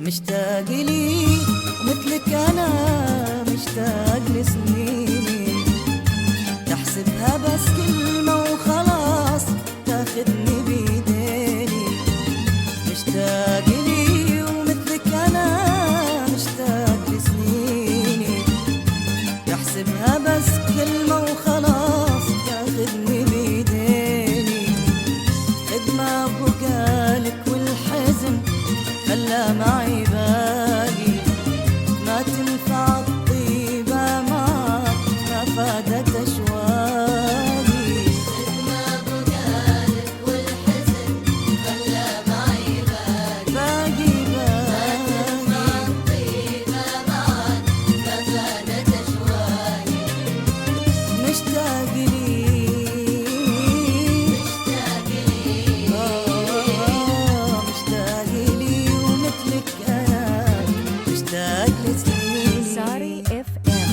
مشتاق لي ومثلك أنا مشتاق لسنيني، تحسبها بس كلمة وخلاص تاخذني بيديني. مشتاق لي ومثلك أنا مشتاق لسنيني، تحسبها بس كلمة وخلاص تاخذني بيديني. خدمة بقالك والحزن خلى معي باقي، ما تنفع الطيبة معك ما فادت أشواقي. خدمة بقالك والحزن خلى معي باقي، ما تنفع الطيبة معك ما فادت أشواقي. مشتاق لي مشتاق لي ومثلك أنا مشتاق لسنيني. Sari FM.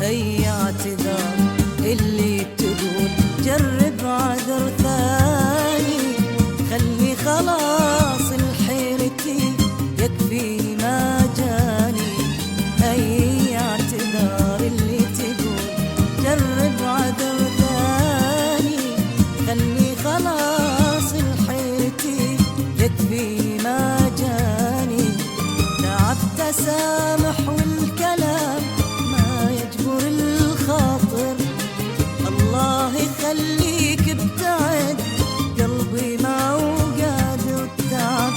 أي اعتذار اللي تقول جرب عذر ثاني، خلي خلاص الحيرتي يكفي ما جاني. أي اعتذار اللي تقول جرب عذر ثاني، خلي خلاص الحيرتي يكفي ما جاني. تعبت أسامح والكلام ما يجبر الخاطر، الله يخليك ابتعد قلبي ما هو قادر. تعب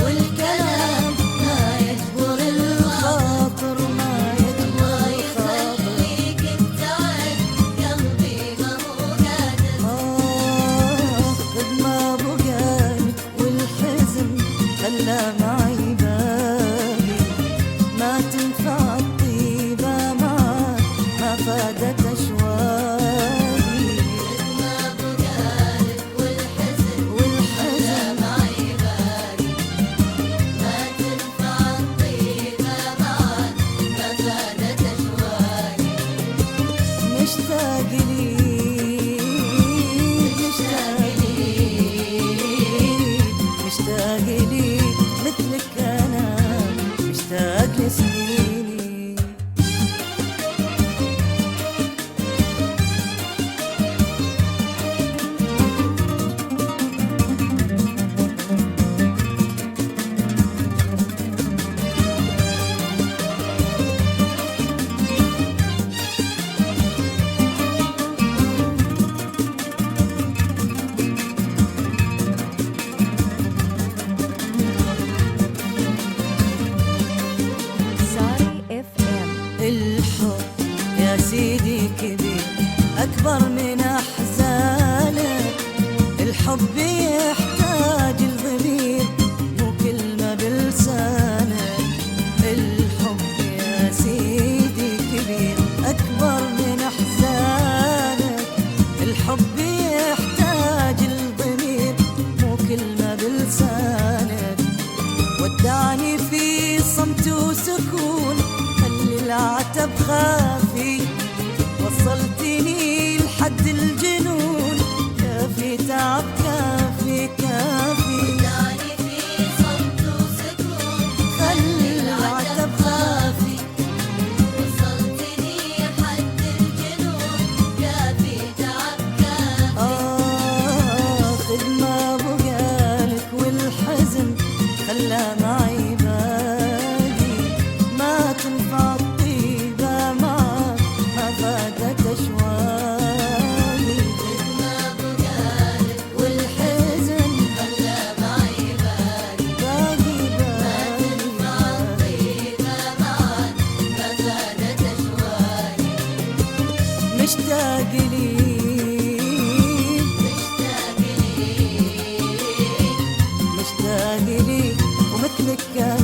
والكلام ما يجبر الخاطر، ما يجبر الخاطر. خليك ابتعد قلبي ما هو قادر. خدمة بقالك والحزن خلى معي باقي، ما تنفع الطيبة معك ما فادت أشواقي. خدمة بقالك والحزن معي باقي، ما تنفع الطيبة معك ما فادت أشواقي. مشتاق لي مشتاق لي مثلك أنا مشتاق لسنيني. Sari FM. الحب يا سيدي كبير أكبر من أحزانك، الحب يحتاج الضمير مو كلمة بلسانك. الحب يا سيدي كبير أكبر من أحزانك، الحب يحتاج الضمير مو كلمة بلسانك. ودعني في صمت وسكون خلي العتب خافي، وصلتني لحد الجنون كافي تعب كافي كافي. دعني في صمت وسكون خلي العتب خافي، وصلتني حد الجنون كافي تعب كافي. خدمة بقالك والحزن خلى معي باقي، ما تنفع الطيبة معك ما فادت أشواقي. السكة